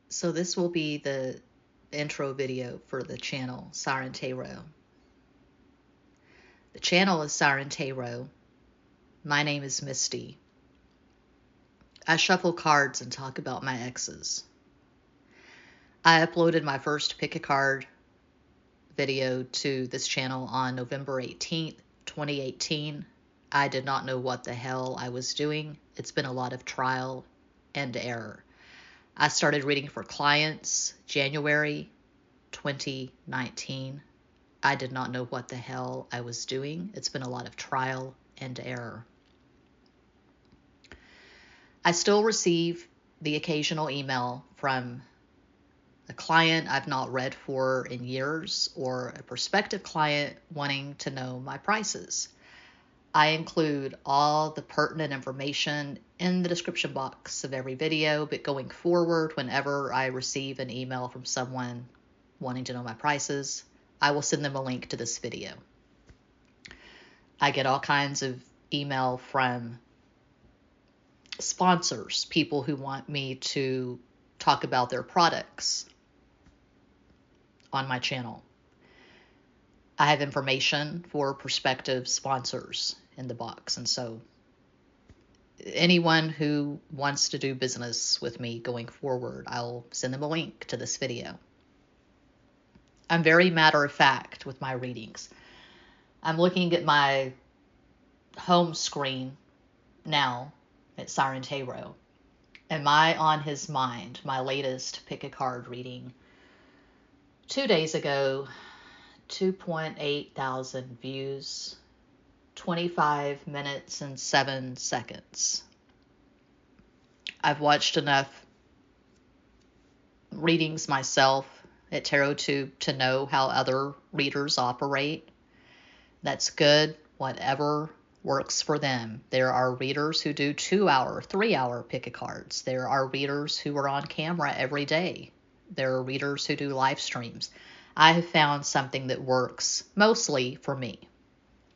So this will be the intro video for the channel Siren Tarot. The channel is Siren Tarot. My name is Misti. I shuffle cards and talk about my exes. I uploaded my first pick a card video to this channel on November 18th, 2018. I did not know what the hell I was doing. It's been a lot of trial and error. I started reading for clients January 2019. I did not know what the hell I was doing. It's been a lot of trial and error. I still receive the occasional email from a client I've not read for in years or a prospective client wanting to know my prices. I include all the pertinent information in the description box of every video, but going forward, whenever I receive an email from someone wanting to know my prices, I will send them a link to this video. I get all kinds of email from sponsors, people who want me to talk about their products on my channel. I have information for prospective sponsors in the box, and so anyone who wants to do business with me going forward, I'll send them a link to this video. I'm very matter of fact with my readings. I'm looking at my home screen now at Siren Tarot. Am I on his mind? My latest pick a card reading 2 days ago, 2.8 thousand views, 25 minutes and 7 seconds. I've watched enough readings myself at TarotTube to know how other readers operate. That's good, whatever works for them. There are readers who do 2-hour, 3-hour pick a cards. There are readers who are on camera every day. There are readers who do live streams. I have found something that works mostly for me.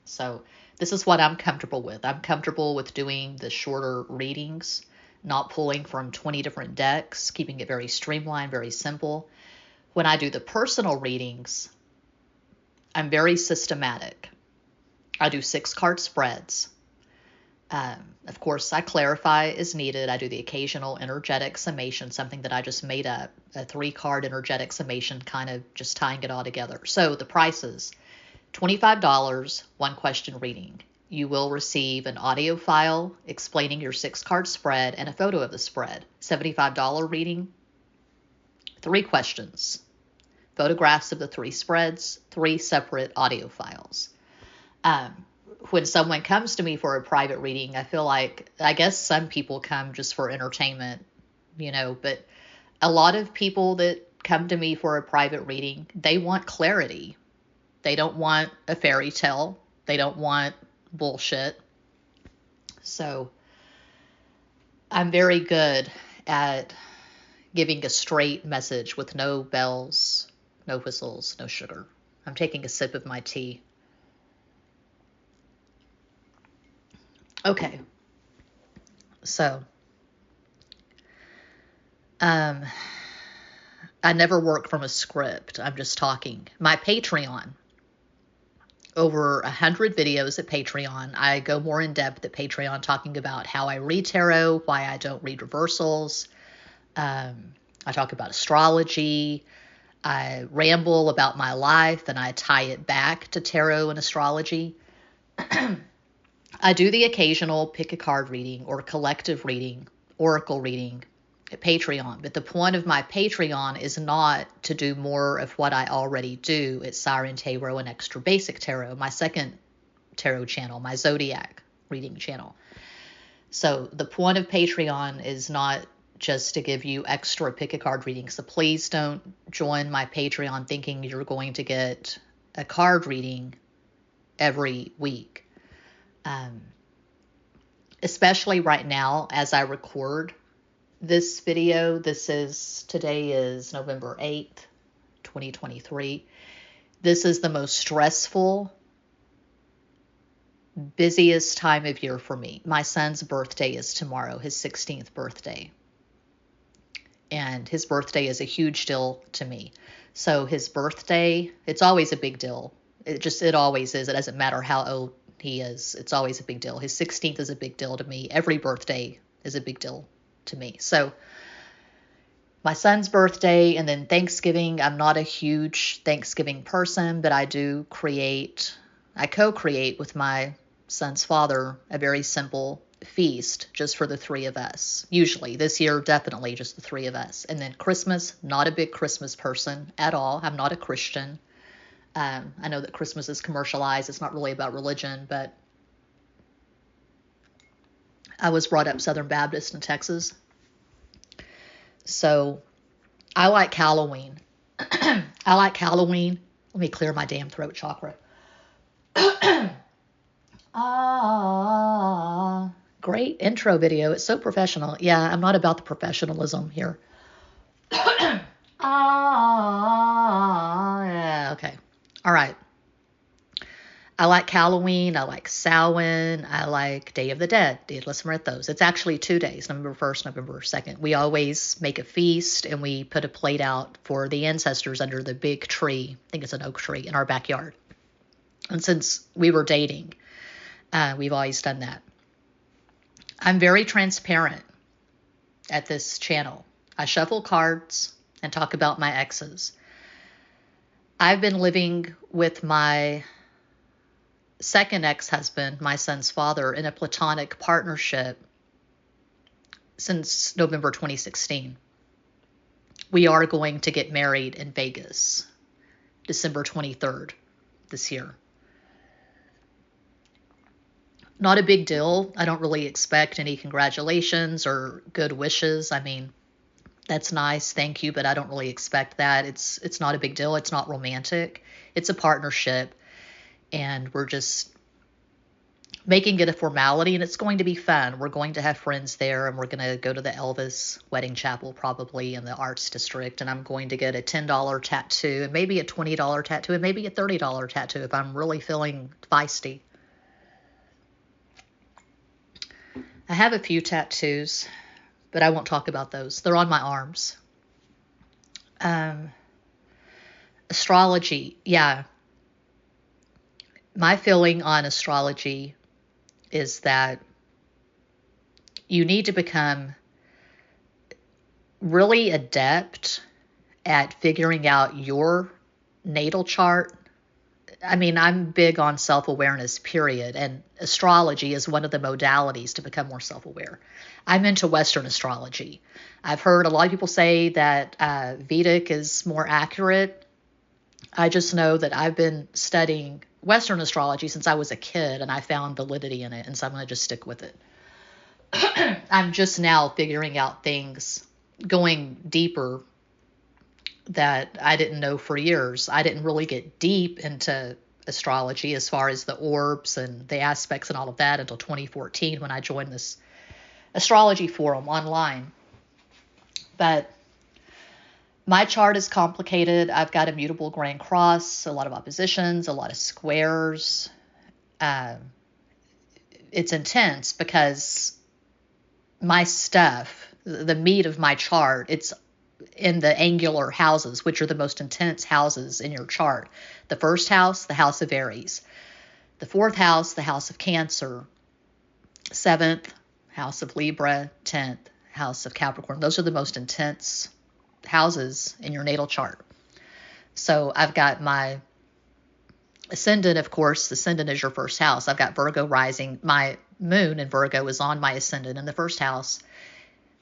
So this is what I'm comfortable with. I'm comfortable with doing the shorter readings, not pulling from 20 different decks, keeping it very streamlined, very simple. When I do the personal readings, I'm very systematic. I do 6-card spreads. Of course, I clarify as needed. I do the occasional energetic summation, something that I just made up, a 3-card energetic summation, kind of just tying it all together. So the prices, $25, 1-question reading. You will receive an audio file explaining your 6-card spread and a photo of the spread. $75 reading, 3 questions, photographs of the 3 spreads, 3 separate audio files. When someone comes to me for a private reading, I feel like, I guess some people come just for entertainment, but a lot of people that come to me for a private reading, they want clarity. They don't want a fairy tale. They don't want bullshit. So I'm very good at giving a straight message with no bells, no whistles, no sugar. I'm taking a sip of my tea. Okay. So, I never work from a script. I'm just talking. My Patreon, over 100 videos at Patreon. I go more in depth at Patreon talking about how I read tarot, why I don't read reversals. I talk about astrology. I ramble about my life and I tie it back to tarot and astrology. I do the occasional pick a card reading or collective reading, oracle reading at Patreon. But the point of my Patreon is not to do more of what I already do at Siren Tarot and Extra Basic Tarot, my second tarot channel, my Zodiac reading channel. So the point of Patreon is not just to give you extra pick a card readings. So please don't join my Patreon thinking you're going to get a card reading every week. Especially right now as I record this video. Today is November 8th, 2023. This is the most stressful, busiest time of year for me. My son's birthday is tomorrow, his 16th birthday. and his birthday is a huge deal to me. So his birthday, it's always a big deal. It always is. It doesn't matter how old he is. It's always a big deal. His 16th is a big deal to me. Every birthday is a big deal to me. So my son's birthday and then Thanksgiving. I'm not a huge Thanksgiving person, but I co-create with my son's father a very simple feast just for the three of us. Usually, this year, definitely just the three of us. And then Christmas, not a big Christmas person at all. I'm not a Christian. I know that Christmas is commercialized. It's not really about religion, but I was brought up Southern Baptist in Texas. So I like Halloween. I like Halloween. Let me clear my damn throat chakra. Great intro video. It's so professional. Yeah, I'm not about the professionalism here. Yeah, okay. All right. I like Halloween. I like Samhain. I like Day of the Dead. Let's remember those. It's actually 2 days, November 1st, November 2nd. We always make a feast and we put a plate out for the ancestors under the big tree. I think it's an oak tree in our backyard. And since we were dating, we've always done that. I'm very transparent at this channel. I shuffle cards and talk about my exes. I've been living with my second ex-husband, my son's father, in a platonic partnership since November 2016. We are going to get married in Vegas, December 23rd this year. Not a big deal. I don't really expect any congratulations or good wishes. I mean, that's nice, thank you, but I don't really expect that. It's not a big deal. It's not romantic. It's a partnership. And we're just making it a formality, and it's going to be fun. We're going to have friends there, and we're going to go to the Elvis Wedding Chapel probably in the Arts District, and I'm going to get a $10 tattoo, and maybe a $20 tattoo, and maybe a $30 tattoo if I'm really feeling feisty. I have a few tattoos, but I won't talk about those. They're on my arms. Astrology, yeah. My feeling on astrology is that you need to become really adept at figuring out your natal chart. I mean, I'm big on self-awareness, period. And astrology is one of the modalities to become more self-aware. I'm into Western astrology. I've heard a lot of people say that Vedic is more accurate. I just know that I've been studying Western astrology since I was a kid, and I found validity in it, and so I'm going to just stick with it. I'm just now figuring out things, going deeper, that I didn't know for years. I didn't really get deep into astrology as far as the orbs and the aspects and all of that until 2014 when I joined this astrology forum online. But my chart is complicated. I've got a mutable grand cross, a lot of oppositions, a lot of squares. It's intense because my stuff, the meat of my chart, it's in the angular houses, which are the most intense houses in your chart. The first house, the house of Aries. The fourth house, the house of Cancer. Seventh, house of Libra. 10th, house of Capricorn. Those are the most intense houses in your natal chart. So I've got my ascendant, of course. Ascendant is your first house. I've got Virgo rising. My moon in Virgo is on my ascendant in the first house.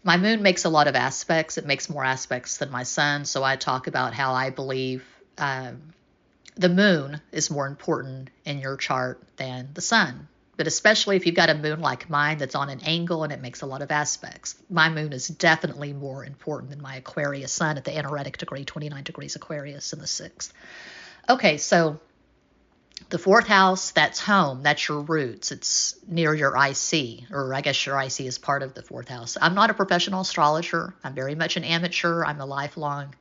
My moon makes a lot of aspects. It makes more aspects than my sun. So I talk about how I believe the moon is more important in your chart than the sun. But especially if you've got a moon like mine that's on an angle and it makes a lot of aspects. My moon is definitely more important than my Aquarius sun at the anaretic degree, 29 degrees Aquarius in the 6th. Okay, so the fourth house, that's home. That's your roots. It's near your IC, or I guess your IC is part of the fourth house. I'm not a professional astrologer. I'm very much an amateur. I'm a lifelong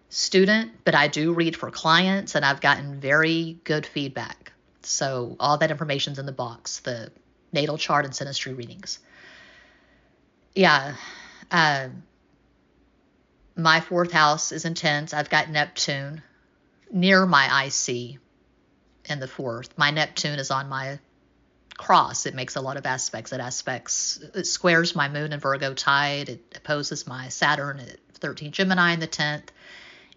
student, but I do read for clients, and I've gotten very good feedback. So all that information's in the box, the natal chart and synastry readings. Yeah. My fourth house is intense. I've got Neptune near my IC in the fourth. My Neptune is on my cross. It makes a lot of aspects. It squares my moon in Virgo tide. It opposes my Saturn at 13 Gemini in the 10th.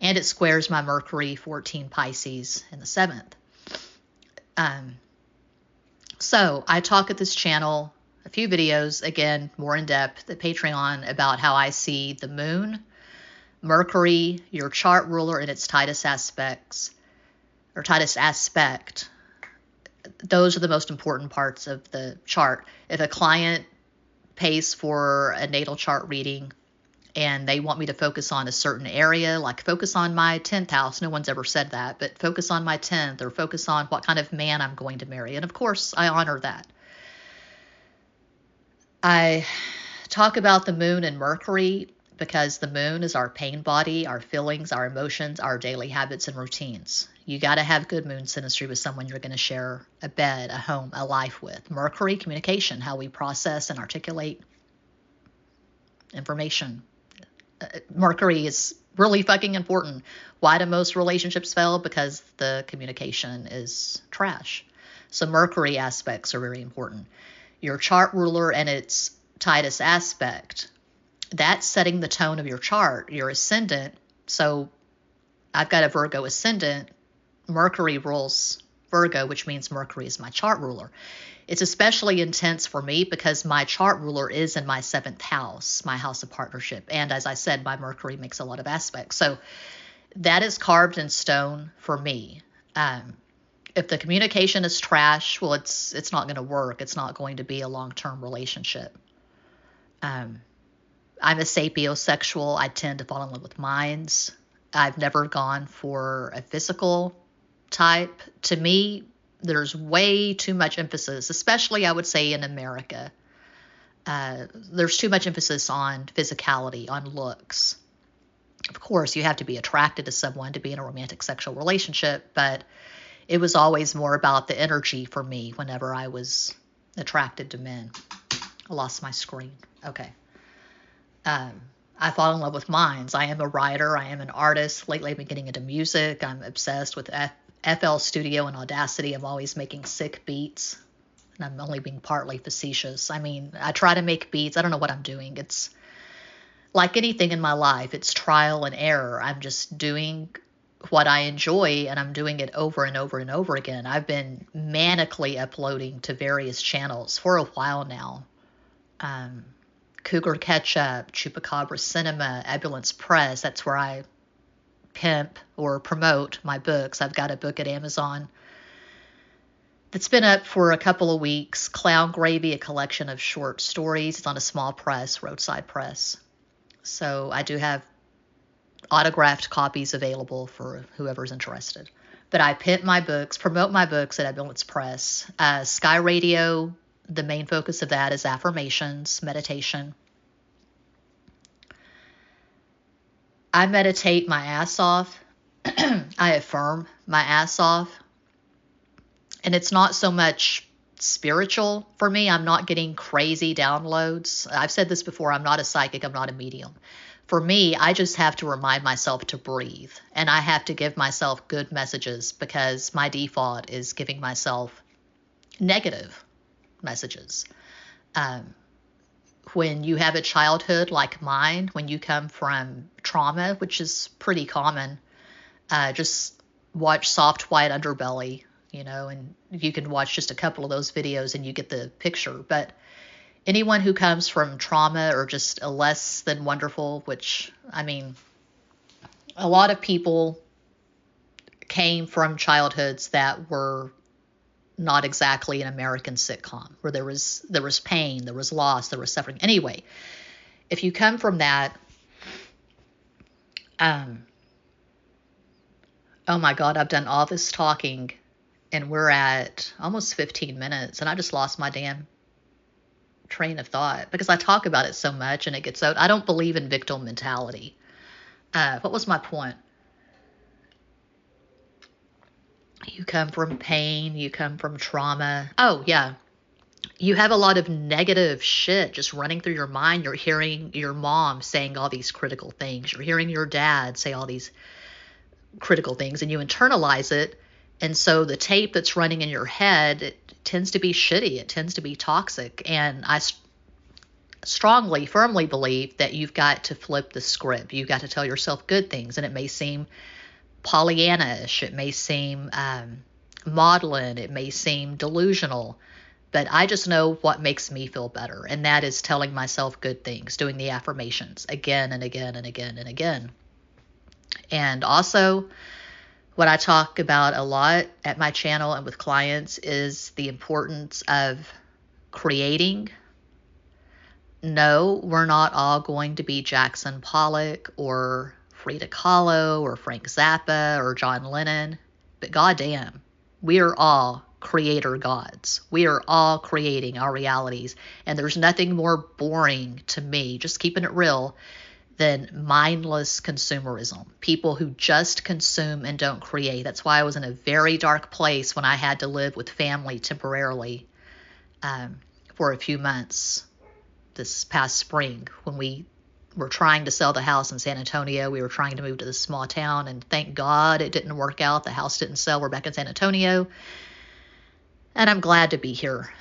And it squares my Mercury 14 Pisces in the 7th. So I talk at this channel, a few videos, again, more in depth at Patreon, about how I see the moon, Mercury, your chart ruler, in its tightest aspect. Those are the most important parts of the chart. If a client pays for a natal chart reading and they want me to focus on a certain area, like focus on my 10th house, no one's ever said that, but focus on my 10th, or focus on what kind of man I'm going to marry. And of course, I honor that. I talk about the moon and Mercury because the moon is our pain body, our feelings, our emotions, our daily habits and routines. You got to have good moon synastry with someone you're going to share a bed, a home, a life with. Mercury, communication, how we process and articulate information. Mercury is really fucking important. Why do most relationships fail? Because the communication is trash. So Mercury aspects are very important. Your chart ruler and its tightest aspect, that's setting the tone of your chart. Your ascendant, so I've got a Virgo ascendant. Mercury rules Virgo, which means Mercury is my chart ruler. It's especially intense for me because my chart ruler is in my 7th house, my house of partnership. And as I said, my Mercury makes a lot of aspects. So that is carved in stone for me. If the communication is trash, well, it's not going to work. It's not going to be a long-term relationship. I'm a sapiosexual. I tend to fall in love with minds. I've never gone for a physical type. To me, there's way too much emphasis, especially I would say in America. There's too much emphasis on physicality, on looks. Of course, you have to be attracted to someone to be in a romantic sexual relationship, but it was always more about the energy for me whenever I was attracted to men. I lost my screen. Okay. I fall in love with minds. I am a writer. I am an artist. Lately, I've been getting into music. I'm obsessed with FL Studio and Audacity. I'm always making sick beats. And I'm only being partly facetious. I mean, I try to make beats. I don't know what I'm doing. It's like anything in my life. It's trial and error. I'm just doing what I enjoy, and I'm doing it over and over and over again. I've been manically uploading to various channels for a while now. Cougar Ketchup, Chupacabra Cinema, Ambulance Press. That's where I pimp or promote my books. I've got a book at Amazon that's been up for a couple of weeks. Clown Gravy, a collection of short stories. It's on a small press, roadside press. So I do have autographed copies available for whoever's interested. But I pimp my books, promote my books at Ambulance Press. Sky Radio, the main focus of that is affirmations, meditation. I meditate my ass off. I affirm my ass off. And it's not so much spiritual for me. I'm not getting crazy downloads. I've said this before. I'm not a psychic. I'm not a medium. For me, I just have to remind myself to breathe. And I have to give myself good messages because my default is giving myself negative messages. When you have a childhood like mine, when you come from trauma, which is pretty common, just watch Soft White Underbelly, and you can watch just a couple of those videos and you get the picture. But anyone who comes from trauma or just a less than wonderful, which, I mean, a lot of people came from childhoods that were not exactly an American sitcom, where there was pain, there was loss, there was suffering. Anyway, if you come from that, oh my God, I've done all this talking and we're at almost 15 minutes and I just lost my damn train of thought because I talk about it so much and it gets out. I don't believe in victim mentality. What was my point? You come from pain, you come from trauma. Oh, yeah. You have a lot of negative shit just running through your mind. You're hearing your mom saying all these critical things. You're hearing your dad say all these critical things, and you internalize it. And so the tape that's running in your head, it tends to be shitty. It tends to be toxic. And I strongly, firmly believe that you've got to flip the script. You've got to tell yourself good things. And it may seem Pollyanna-ish. It may seem maudlin. It may seem delusional. But I just know what makes me feel better. And that is telling myself good things, doing the affirmations again and again and again and again. And also, what I talk about a lot at my channel and with clients is the importance of creating. No, we're not all going to be Jackson Pollock or Frida Kahlo or Frank Zappa or John Lennon, but goddamn, we are all creator gods. We are all creating our realities, and there's nothing more boring to me, just keeping it real, than mindless consumerism. People who just consume and don't create. That's why I was in a very dark place when I had to live with family temporarily for a few months this past spring when we were trying to sell the house in San Antonio. We were trying to move to this small town, and thank God it didn't work out. The house didn't sell. We're back in San Antonio, and I'm glad to be here.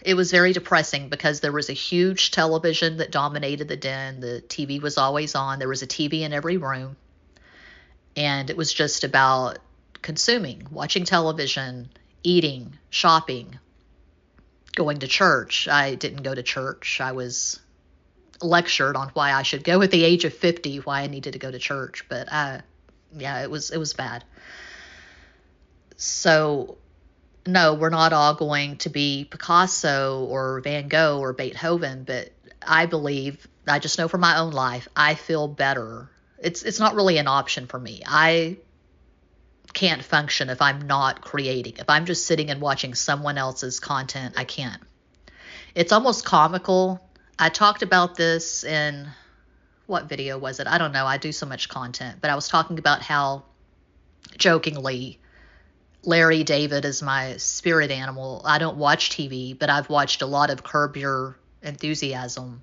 It was very depressing because there was a huge television that dominated the den. The TV was always on. There was a TV in every room. And it was just about consuming, watching television, eating, shopping, going to church. I didn't go to church. I was lectured on why I should go at the age of 50, why I needed to go to church. But yeah, it was bad. So no, we're not all going to be Picasso or Van Gogh or Beethoven, but I believe, I just know from my own life, I feel better. It's not really an option for me. I can't function if I'm not creating. If I'm just sitting and watching someone else's content, I can't. It's almost comical. I talked about this in, what video was it? I don't know. I do so much content, but I was talking about how, jokingly, Larry David is my spirit animal. I don't watch TV, but I've watched a lot of Curb Your Enthusiasm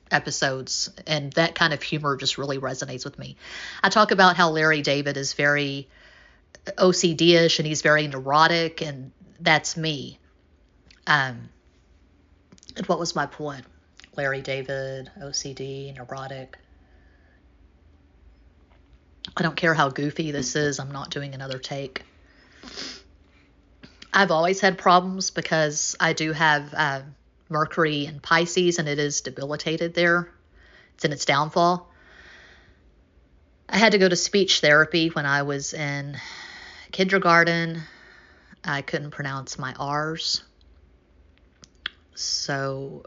episodes, and that kind of humor just really resonates with me. I talk about how Larry David is very OCD-ish and he's very neurotic, and that's me. And what was my point? Larry David, OCD, neurotic. I don't care how goofy this is. I'm not doing another take. I've always had problems because I do have Mercury in Pisces, and it is debilitated there. It's in its downfall. I had to go to speech therapy when I was in kindergarten. I couldn't pronounce my R's. So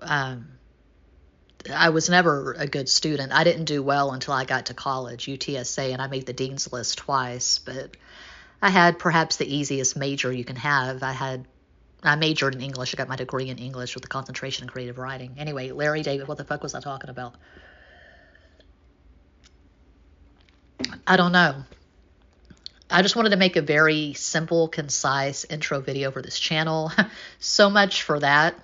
I was never a good student. I didn't do well until I got to college, UTSA, and I made the dean's list twice, but I had perhaps the easiest major you can have. I majored in English. I got my degree in English with a concentration in creative writing. Anyway, Larry David, what the fuck was I talking about? I don't know. I just wanted to make a very simple, concise intro video for this channel. So much for that.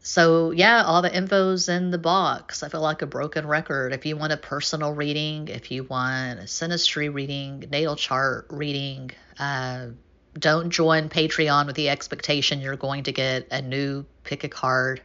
So yeah, all the info's in the box. I feel like a broken record. If you want a personal reading, if you want a synastry reading, natal chart reading, don't join Patreon with the expectation you're going to get a new pick a card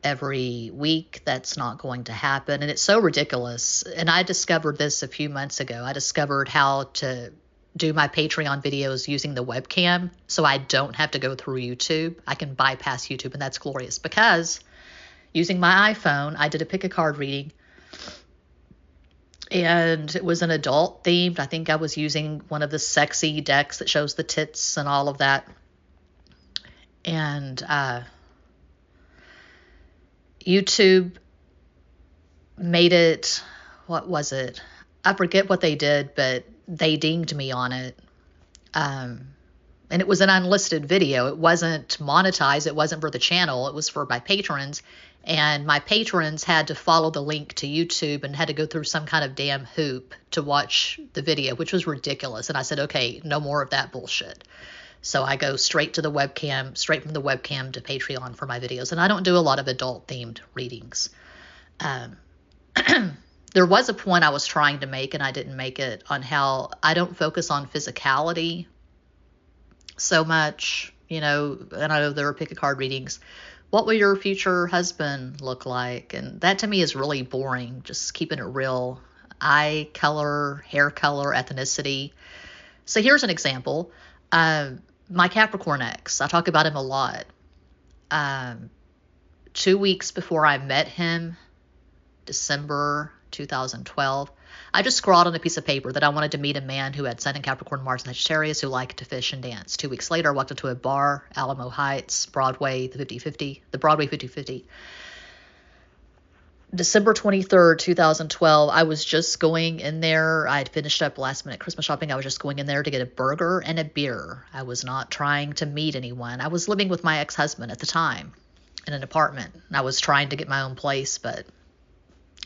every week. That's not going to happen. And it's so ridiculous. And I discovered this a few months ago. I discovered how to do my Patreon videos using the webcam, so I don't have to go through YouTube. I can bypass YouTube, and that's glorious because using my iPhone, I did a pick a card reading, and it was an adult themed. I think I was using one of the sexy decks that shows the tits and all of that. And YouTube made it, what was it? I forget what they did, but they dinged me on it. And it was an unlisted video. It wasn't monetized. It wasn't for the channel. It was for my patrons. And my patrons had to follow the link to YouTube and had to go through some kind of damn hoop to watch the video, which was ridiculous. And I said, okay, no more of that bullshit. So I go straight to the webcam, straight from the webcam to Patreon for my videos. And I don't do a lot of adult themed readings. Um, there was a point I was trying to make and I didn't make it, on how I don't focus on physicality so much. And I know there are pick a card readings. What will your future husband look like? And that to me is really boring, just keeping it real. Eye color, hair color, ethnicity. So here's an example. My Capricorn ex, I talk about him a lot. 2 weeks before I met him, December 2012, I just scrawled on a piece of paper that I wanted to meet a man who had Sun in Capricorn, Mars in Sagittarius, who liked to fish and dance. 2 weeks later, I walked into a bar, Alamo Heights, Broadway, the Broadway 50/50. December 23rd, 2012, I was just going in there. I had finished up last minute Christmas shopping. I was just going in there to get a burger and a beer. I was not trying to meet anyone. I was living with my ex-husband at the time in an apartment. I was trying to get my own place, but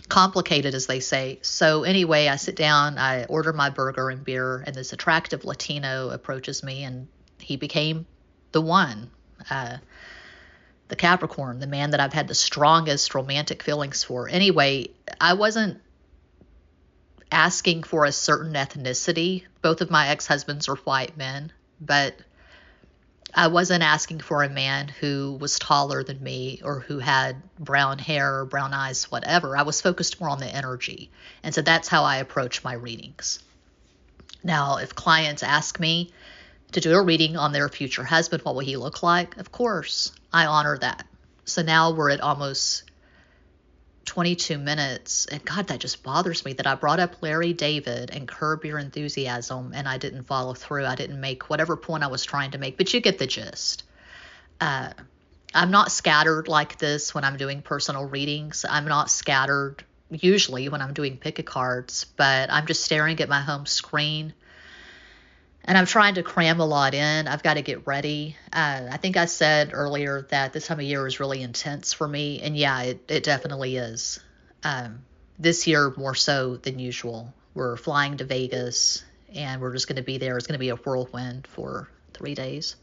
complicated, as they say. So anyway, I sit down, I order my burger and beer, and this attractive Latino approaches me, and he became the one. The Capricorn, the man that I've had the strongest romantic feelings for. Anyway, I wasn't asking for a certain ethnicity. Both of my ex-husbands are white men, but I wasn't asking for a man who was taller than me or who had brown hair, brown eyes, whatever. I was focused more on the energy. And so that's how I approach my readings. Now, if clients ask me to do a reading on their future husband, what will he look like? Of course, I honor that. So now we're at almost 22 minutes. And God, that just bothers me that I brought up Larry David and Curb Your Enthusiasm and I didn't follow through. I didn't make whatever point I was trying to make, but you get the gist. I'm not scattered like this when I'm doing personal readings. I'm not scattered usually when I'm doing pick-a-cards, but I'm just staring at my home screen. And I'm trying to cram a lot in. I've got to get ready. I think I said earlier that this time of year is really intense for me. And yeah, it definitely is. This year more so than usual. We're flying to Vegas and we're just going to be there. It's going to be a whirlwind for 3 days.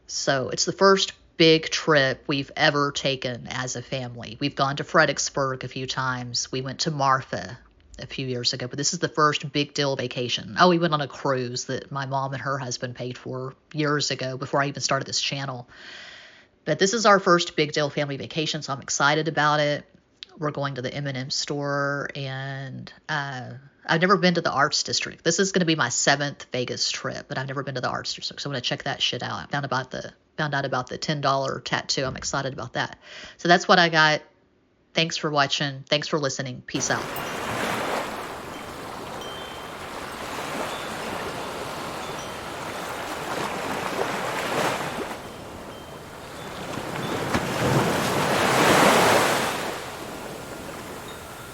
So it's the first big trip we've ever taken as a family. We've gone to Fredericksburg a few times. We went to Marfa a few years ago, but this is the first big deal vacation. Oh, we went on a cruise that my mom and her husband paid for years ago before I even started this channel. But this is our first big deal family vacation, so I'm excited about it. We're going to the M&M store, and I've never been to the Arts District. This is going to be my 7th Vegas trip, but I've never been to the Arts District, so I'm going to check that shit out. I found out about the $10 tattoo. I'm excited about that. So that's what I got. Thanks for watching. Thanks for listening. Peace out.